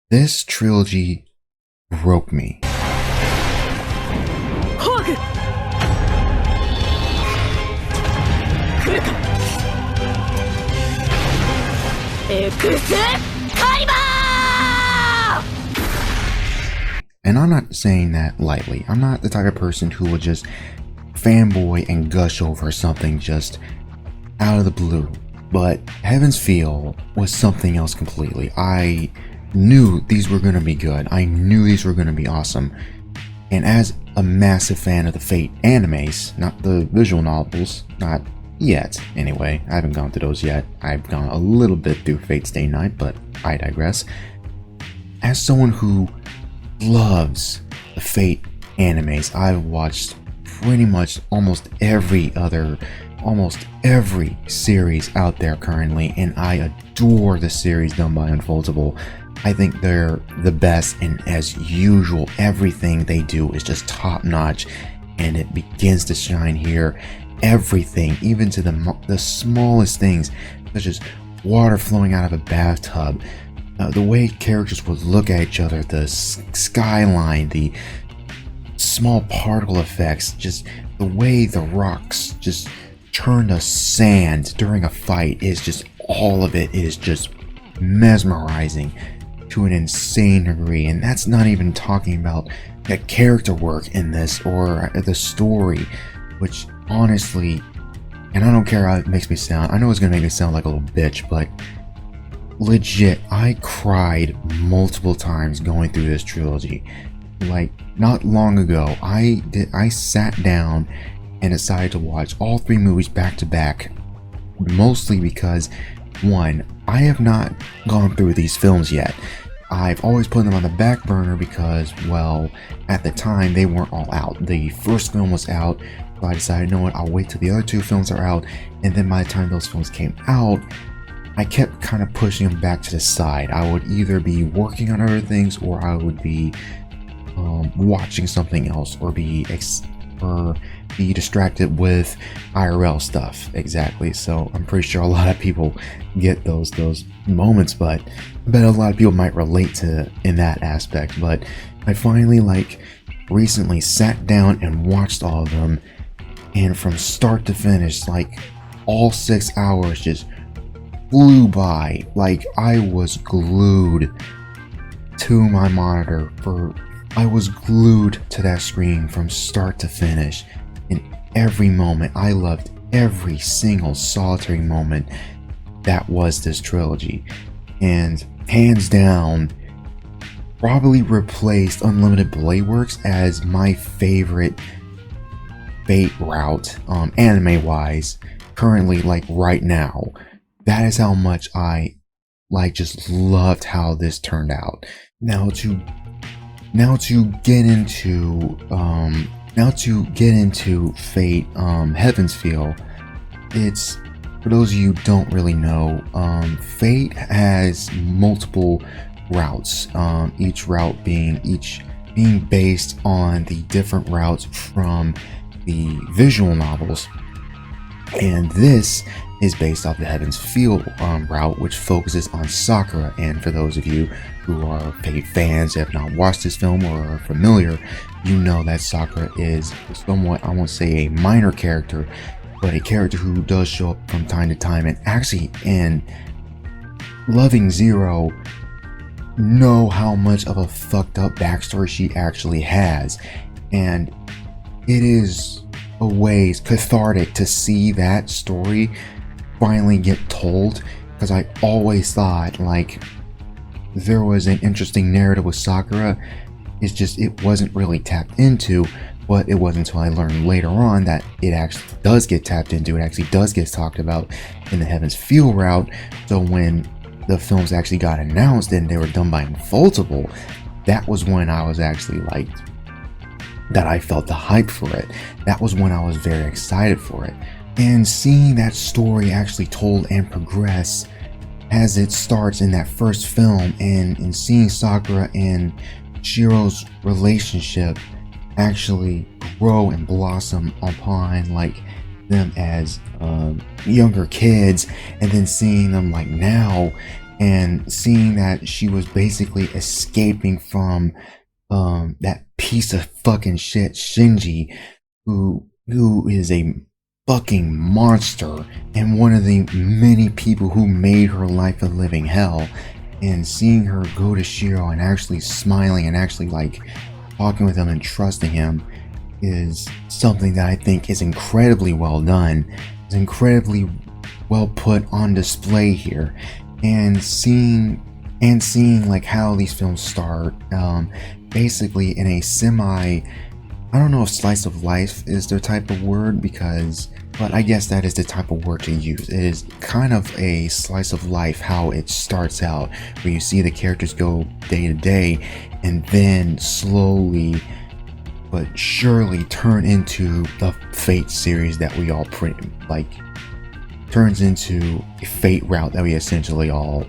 This trilogy broke me. And I'm not saying that lightly. I'm not the type of person who will just fanboy and gush over something just out of the blue. But Heaven's Feel was something else completely. I knew these were going to be good. I knew these were going to be awesome. And as a massive fan of the Fate animes, not the visual novels, not yet anyway, I haven't gone through those yet. I've gone a little bit through Fate Stay Night, but I digress. As someone who loves the Fate animes, I've watched pretty much almost every series out there currently, and I adore the series done by Unfoldable. I think they're the best, and as usual, everything they do is just top notch, and it begins to shine here. Everything, even to the smallest things, such as water flowing out of a bathtub, the way characters would look at each other, the skyline, the small particle effects, just the way the rocks just turn to sand during a fight is just, all of it is just mesmerizing to an insane degree. And that's not even talking about the character work in this or the story, which honestly, and I don't care how it makes me sound, I know it's gonna make me sound like a little bitch, but legit, I cried multiple times going through this trilogy. Like, not long ago, I sat down and decided to watch all three movies back to back, mostly because, one, I have not gone through these films yet. I've always put them on the back burner because, well, at the time they weren't all out. The first film was out, so I decided, you know what, I'll wait till the other two films are out, and then by the time those films came out, I kept kind of pushing them back to the side. I would either be working on other things, or I would be watching something else, or be distracted with IRL stuff. Exactly. So I'm pretty sure a lot of people get those moments, but I bet a lot of people might relate to in that aspect. But I finally, like, recently sat down and watched all of them, and from start to finish, like, all 6 hours just flew by. Like, I was glued to my monitor I was glued to that screen from start to finish. In every moment, I loved every single solitary moment that was this trilogy. And hands down, probably replaced Unlimited Blade Works as my favorite Fate route, anime wise, currently, like right now. That is how much I just loved how this turned out. Now to get into Fate Heaven's Feel, it's, for those of you who don't really know, Fate has multiple routes, each route being based on the different routes from the visual novels, and this is based off the Heaven's Feel route, which focuses on Sakura. And for those of you who are Fate fans, have not watched this film or are familiar, you know that Sakura is somewhat, I won't say a minor character, but a character who does show up from time to time, and actually in Loving Zero, know how much of a fucked up backstory she actually has. And it is a ways cathartic to see that story finally get told, because I always thought, like, there was an interesting narrative with Sakura. It's just, it wasn't really tapped into, but it wasn't until I learned later on that it actually does get tapped into. It actually does get talked about in the Heaven's Feel route. So when the films actually got announced and they were done by Unfoldable, that was when I was actually like, that I felt the hype for it. That was when I was very excited for it. And seeing that story actually told and progress as it starts in that first film, and seeing Sakura and Shiro's relationship actually grow and blossom upon, like, them as younger kids, and then seeing them like now and seeing that she was basically escaping from that piece of fucking shit Shinji, who is a fucking monster and one of the many people who made her life a living hell. And seeing her go to Shiro and actually smiling and actually like talking with him and trusting him is something that I think is incredibly well done. It's incredibly well put on display here. And seeing like how these films start, basically in a semi, I don't know if slice of life is the type of word, but I guess that is the type of word to use. It is kind of a slice of life how it starts out, where you see the characters go day to day and then slowly but surely turn into the Fate series that we all pretty like turns into a Fate route that we essentially all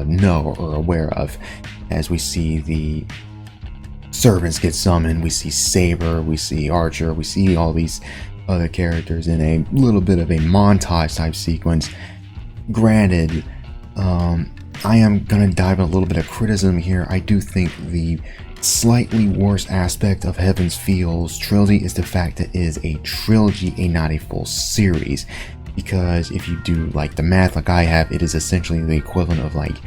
know or are aware of, as we see the servants get summoned, we see Saber, we see Archer, we see all these other characters in a little bit of a montage type sequence. Granted, I am gonna dive in a little bit of criticism here. I do think the slightly worst aspect of Heaven's Feel's trilogy is the fact that it is a trilogy and not a full series, because if you do like the math like I have, it is essentially the equivalent of like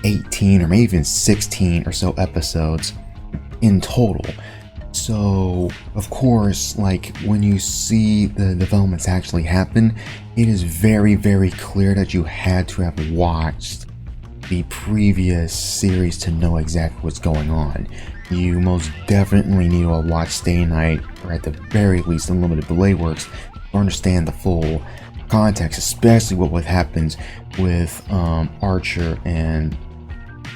18 or maybe even 16 or so episodes in total. So of course, like when you see the developments actually happen, it is very, very clear that you had to have watched the previous series to know exactly what's going on. You most definitely need to watch Stay Night, or at the very least Unlimited Blade Works, to understand the full context, especially what happens with Archer and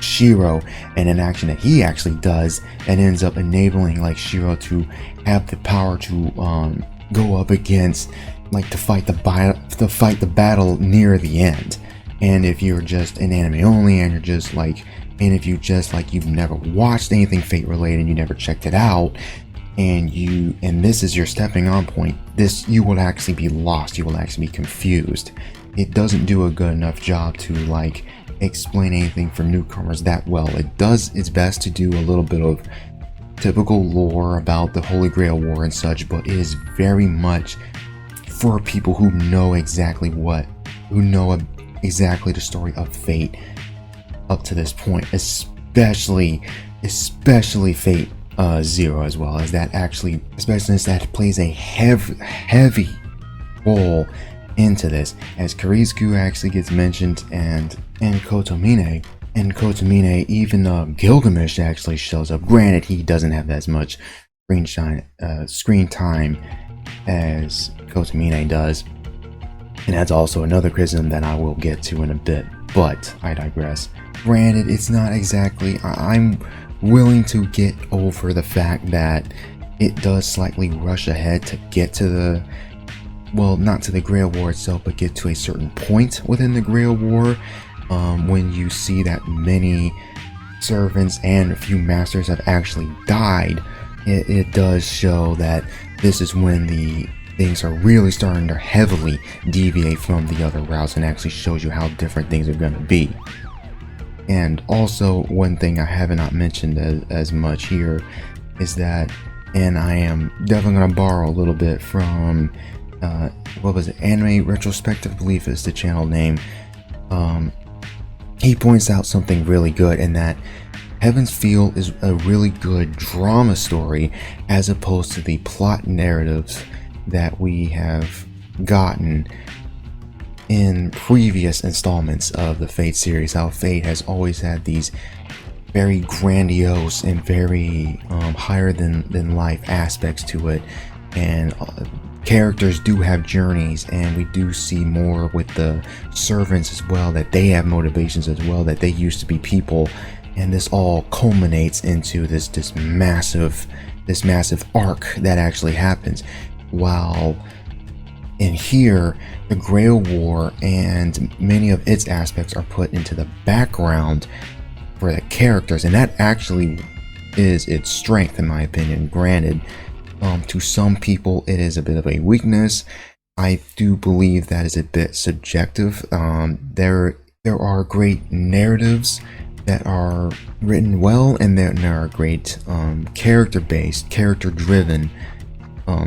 Shiro, and an action that he actually does and ends up enabling like Shiro to have the power to go up against, like, to fight the battle near the end. And if you're just an anime only and if you just like you've never watched anything Fate related and you never checked it out, and this is your stepping on point, you will actually be lost, you will actually be confused. It doesn't do a good enough job to like explain anything for newcomers that well. It does its best to do a little bit of typical lore about the Holy Grail War and such, but it is very much for people who know exactly the story of Fate up to this point, especially Fate Zero, as well as that actually, especially since that plays a heavy role into this, as Karizuku actually gets mentioned, and Kotomine, even Gilgamesh actually shows up. Granted, he doesn't have as much screen time as Kotomine does, and that's also another criticism that I will get to in a bit, but I digress. Granted, it's not exactly, I'm willing to get over the fact that it does slightly rush ahead to get to not to the Grail War itself, but get to a certain point within the Grail War. When you see that many servants and a few masters have actually died, it does show that this is when the things are really starting to heavily deviate from the other routes, and actually shows you how different things are going to be. And also, one thing I have not mentioned as much here is that, and I am definitely going to borrow a little bit from Anime Retrospective, I believe is the channel name. He points out something really good, in that Heaven's Feel is a really good drama story as opposed to the plot narratives that we have gotten in previous installments of the Fate series. How Fate has always had these very grandiose and very higher than life aspects to it, and characters do have journeys, and we do see more with the servants as well, that they have motivations as well, that they used to be people, and this all culminates into this massive arc that actually happens. While in here, the Grail War and many of its aspects are put into the background for the characters, and that actually is its strength, in my opinion. Granted, to some people it is a bit of a weakness. I do believe that is a bit subjective. There there are great narratives that are written well, and there are great character-based, character-driven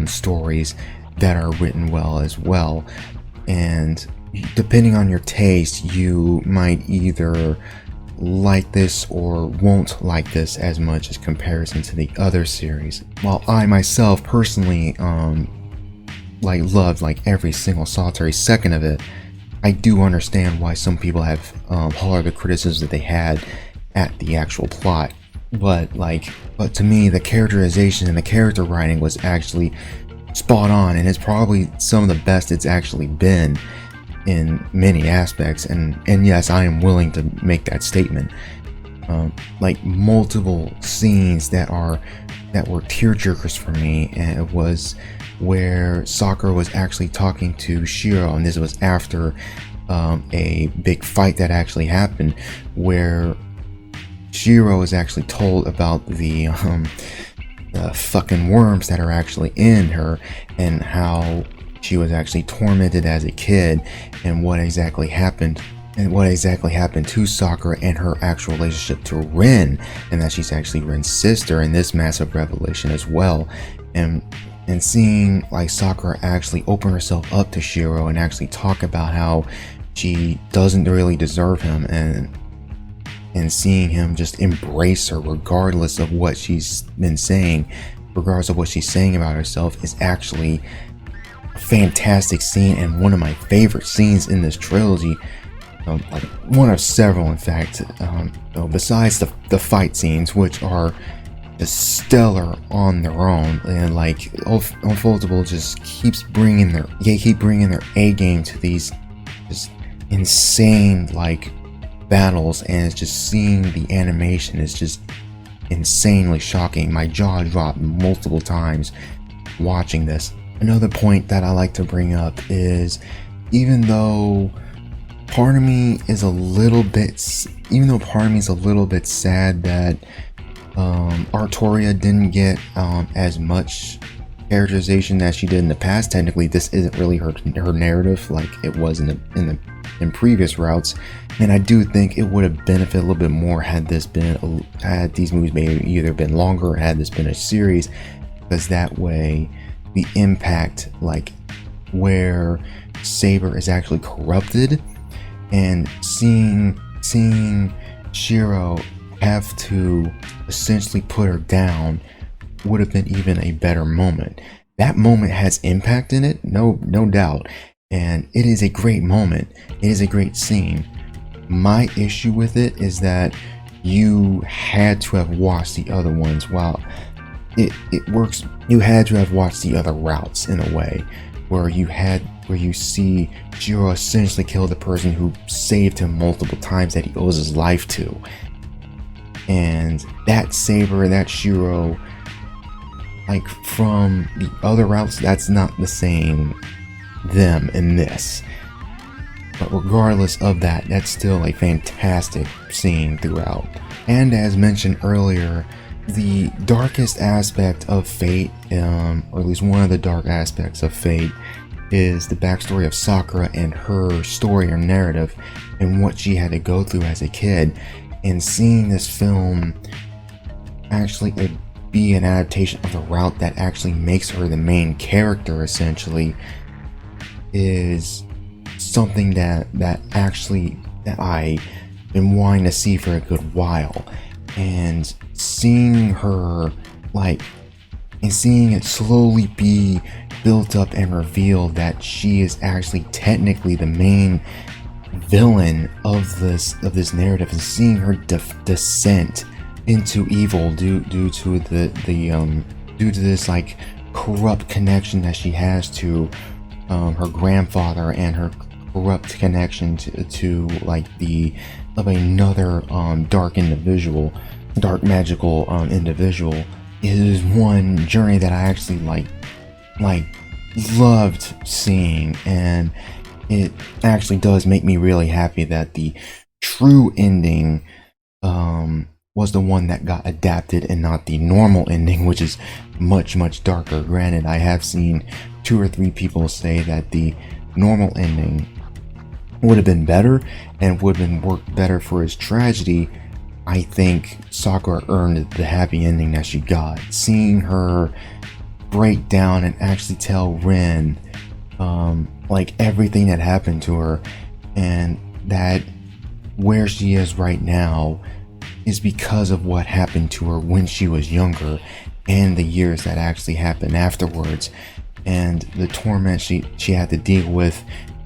stories that are written well as well. And depending on your taste, you might either like this or won't like this as much as comparison to the other series. While I myself personally loved every single solitary second of it, I do understand why some people have hollered the criticisms that they had at the actual plot. But to me, the characterization and the character writing was actually spot on, and it's probably some of the best it's actually been in many aspects. And yes, I am willing to make that statement. Multiple scenes that were tearjerkers for me, and it was where Sakura was actually talking to Shiro, and this was after a big fight that actually happened, where Shiro was actually told about the fucking worms that are actually in her, and how she was actually tormented as a kid, and what exactly happened to Sakura and her actual relationship to Rin, and that she's actually Rin's sister, in this massive revelation as well. And seeing Sakura actually open herself up to Shiro and actually talk about how she doesn't really deserve him, and seeing him just embrace her regardless of what she's been saying, regardless of what she's saying about herself, is actually a fantastic scene, and one of my favorite scenes in this trilogy. One of several, in fact, besides the fight scenes, which are just stellar on their own, and Unfoldable just keep bringing their A game to these just insane battles, and it's just seeing the animation is just insanely shocking. My jaw dropped multiple times watching this. Another point that I like to bring up is, even though part of me is a little bit sad that Artoria didn't get as much characterization as she did in the past. Technically, this isn't really her narrative like it was in previous routes, and I do think it would have benefited a little bit more had these movies maybe either been longer, or had this been a series, because that way the impact, where Saber is actually corrupted, and seeing Shiro have to essentially put her down would have been even a better moment. That moment has impact in it, no doubt, and it is a great moment. It is a great scene. My issue with it is that you had to have watched the other ones. While it works, you had to have watched the other routes in a way, where you see Shiro essentially kill the person who saved him multiple times that he owes his life to. And that Saber, that Shiro, from the other routes, that's not the same them in this. But regardless of that, that's still a fantastic scene throughout. And as mentioned earlier, the darkest aspect of Fate, or at least one of the dark aspects of Fate, is the backstory of Sakura and her story or narrative, and what she had to go through as a kid. And seeing this film actually be an adaptation of the route that actually makes her the main character, essentially, is something that I've been wanting to see for a good while. And seeing her and seeing it slowly be built up and revealed that she is actually technically the main villain of this narrative, and seeing her descent into evil due to this corrupt connection that she has to her grandfather, and her corrupt connection to another dark magical individual, is one journey that I actually loved seeing. And it actually does make me really happy that the true ending was the one that got adapted, and not the normal ending, which is much darker. Granted, I have seen 2 or 3 people say that the normal ending would have been better and would have been worked better for his tragedy, I think Sakura earned the happy ending that she got. Seeing her break down and actually tell Rin like everything that happened to her, and that where she is right now is because of what happened to her when she was younger and the years that actually happened afterwards, and the torment she had to deal with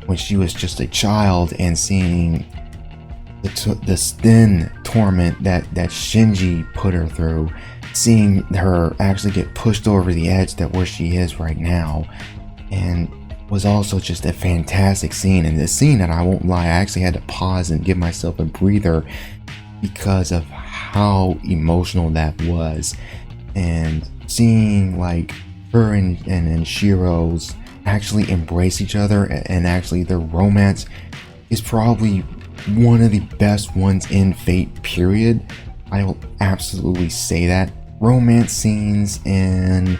when she was just a child, and seeing the thin torment that Shinji put her through, seeing her actually get pushed over the edge that where she is right now, and was also just a fantastic scene. And the scene that I won't lie, I actually had to pause and give myself a breather because of how emotional that was. And seeing like her and Shiro's actually embrace each other, and actually their romance is probably one of the best ones in Fate, period. I will absolutely say that. Romance scenes in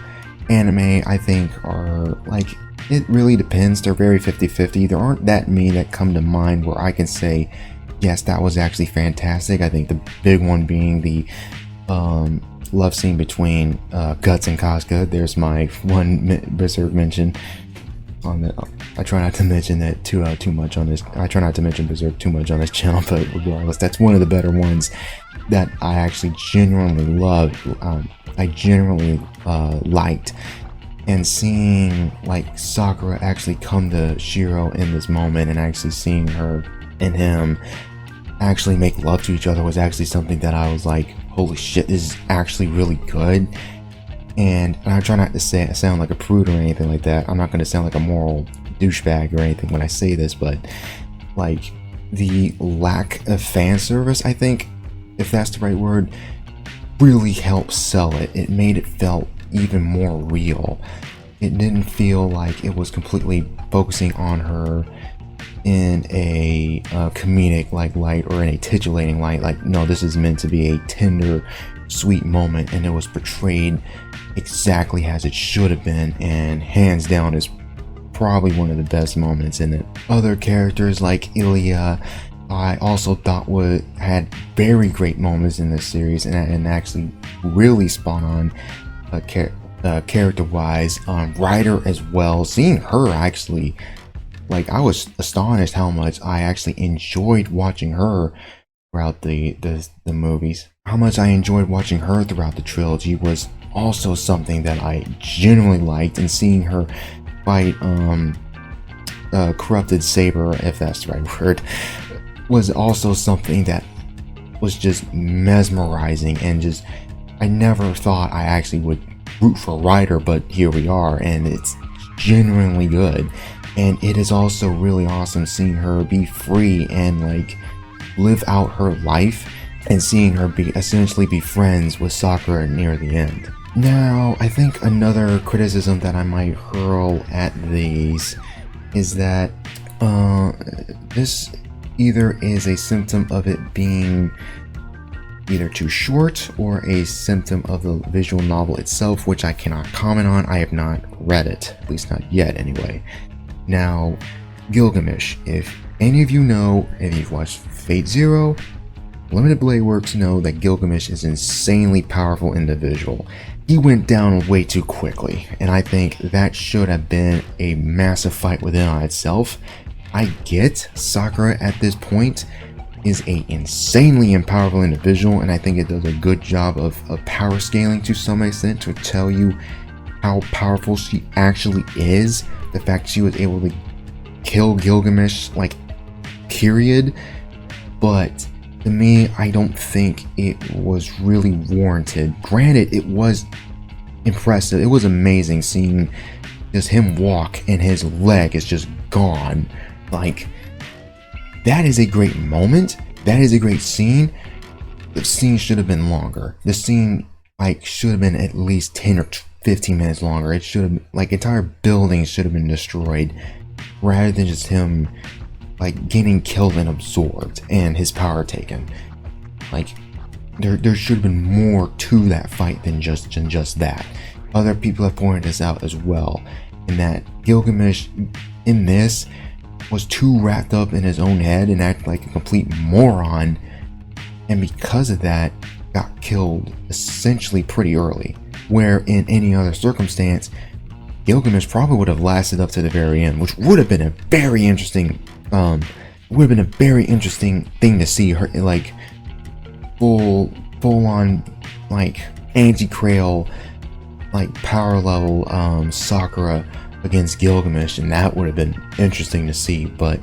anime, I think, are like, it really depends. They're very 50-50. There aren't that many that come to mind where I can say, yes, that was actually fantastic. I think the big one being the love scene between Guts and Casca. There's my one Berserk mention on the. I try not to mention that too much on this. I try not to mention Berserk too much on this channel, but regardless, that's one of the better ones that I actually genuinely loved. I genuinely liked. And seeing like Sakura actually come to Shiro in this moment, and actually seeing her and him actually make love to each other, was actually something that I was like, holy shit, this is actually really good. And I try not to sound like a prude or anything like that. I'm not going to sound like a moral douchebag or anything when I say this, but like the lack of fan service, I think, if that's the right word, really helped sell it. It made it felt even more real. It didn't feel like it was completely focusing on her in a comedic like light, or in a titillating light. Like, no, this is meant to be a tender, sweet moment, and it was portrayed exactly as it should have been, and hands down is probably one of the best moments in it. Other characters like Ilya, I also thought had very great moments in this series, and actually really spot on character-wise. Ryder as well, seeing her actually, like, I was astonished how much I actually enjoyed watching her throughout the movies. How much I enjoyed watching her throughout the trilogy was also something that I genuinely liked, and seeing her fight Corrupted Saber, if that's the right word, was also something that was just mesmerizing, and just, I never thought I actually would root for Ryder, but here we are, and it's genuinely good. And it is also really awesome seeing her be free and like live out her life, and seeing her essentially be friends with Sakura near the end. Now, I think another criticism that I might hurl at these is that this either is a symptom of it being either too short, or a symptom of the visual novel itself, which I cannot comment on. I have not read it, at least not yet anyway. Now, Gilgamesh, if any of you know, if you've watched Fate Zero, Limited Blade Works know that Gilgamesh is an insanely powerful individual. He went down way too quickly, and I think that should have been a massive fight within on itself. I get Sakura at this point is a insanely powerful individual, and I think it does a good job of power scaling to some extent to tell you how powerful she actually is. The fact she was able to kill Gilgamesh, like, period. But to me, I don't think it was really warranted. Granted, it was impressive. It was amazing seeing just him walk and his leg is just gone. Like, that is a great moment. That is a great scene. The scene should have been longer. The scene, like, should have been at least 10 or 15 minutes longer. It should have, like, entire buildings should have been destroyed, rather than just him, like, getting killed and absorbed and his power taken. Like, there should have been more to that fight than just that. Other people have pointed this out as well, in that Gilgamesh in this was too wrapped up in his own head and acted like a complete moron, and because of that got killed essentially pretty early, where in any other circumstance Gilgamesh probably would have lasted up to the very end, which would have been a very interesting thing to see. Her like full on like anti-Krail like power level Sakura against Gilgamesh, and that would have been interesting to see. But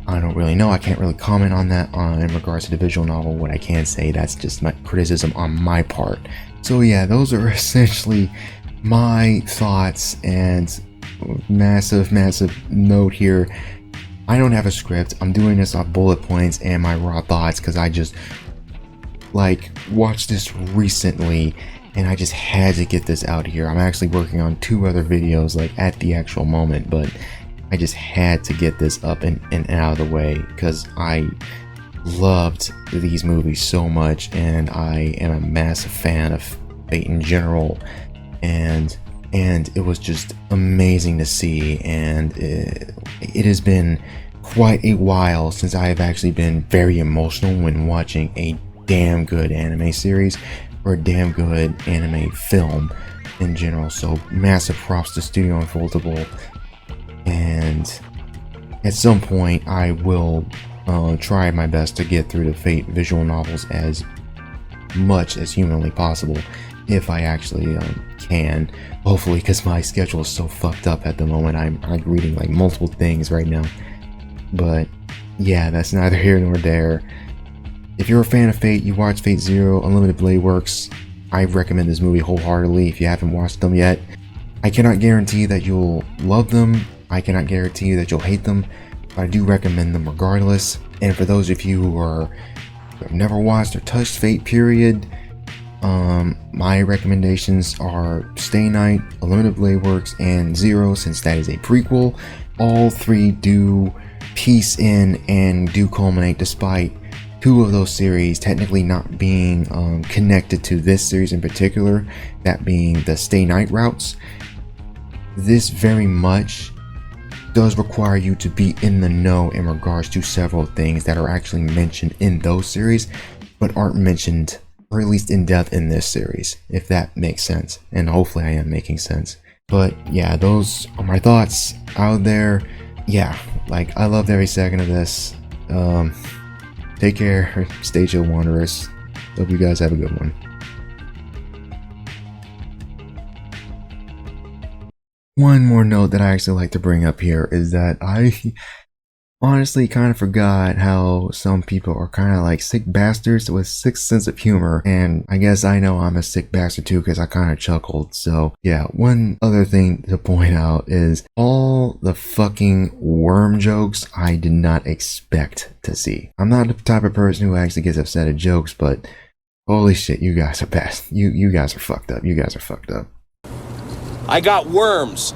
I don't really know. I can't really comment on that in regards to the visual novel. What I can say, that's just my criticism on my part. So yeah, those are essentially my thoughts, and massive note here. I don't have a script. I'm doing this off bullet points and my raw thoughts because I just like watched this recently and I just had to get this out here. I'm actually working on 2 other videos like at the actual moment, but I just had to get this up and out of the way because I loved these movies so much, and I am a massive fan of Fate in general, and it was just amazing to see. And it has been quite a while since I have actually been very emotional when watching a damn good anime series or a damn good anime film in general. So massive props to Studio Unfoldable, and at some point I will try my best to get through the Fate visual novels as much as humanly possible, if I actually can, hopefully, because my schedule is so fucked up at the moment. I'm reading like multiple things right now. But yeah, that's neither here nor there. If you're a fan of Fate, you watch Fate Zero, Unlimited Blade Works, I recommend this movie wholeheartedly if you haven't watched them yet. I cannot guarantee that you'll love them. I cannot guarantee that you'll hate them, but I do recommend them regardless. And for those of you who have never watched or touched Fate, period, my recommendations are Stay Night, Unlimited Blade Works, and Zero, since that is a prequel. All 3 do piece in and do culminate, despite 2 of those series technically not being connected to this series in particular, that being the Stay Night routes. This very much does require you to be in the know in regards to several things that are actually mentioned in those series, but aren't mentioned, or at least in depth, in this series, if that makes sense. And hopefully I am making sense. But yeah, those are my thoughts out there. Yeah, like, I loved every second of this. Take care, stay chill, Wanderers. Hope you guys have a good one. One more note that I actually like to bring up here is that I honestly kind of forgot how some people are kind of like sick bastards with sick sense of humor, and I guess I know I'm a sick bastard too because I kind of chuckled. So yeah, one other thing to point out is all the fucking worm jokes I did not expect to see. I'm not the type of person who actually gets upset at jokes, but holy shit, you guys are bad. You guys are fucked up. You guys are fucked up. I got worms.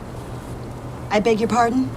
I beg your pardon?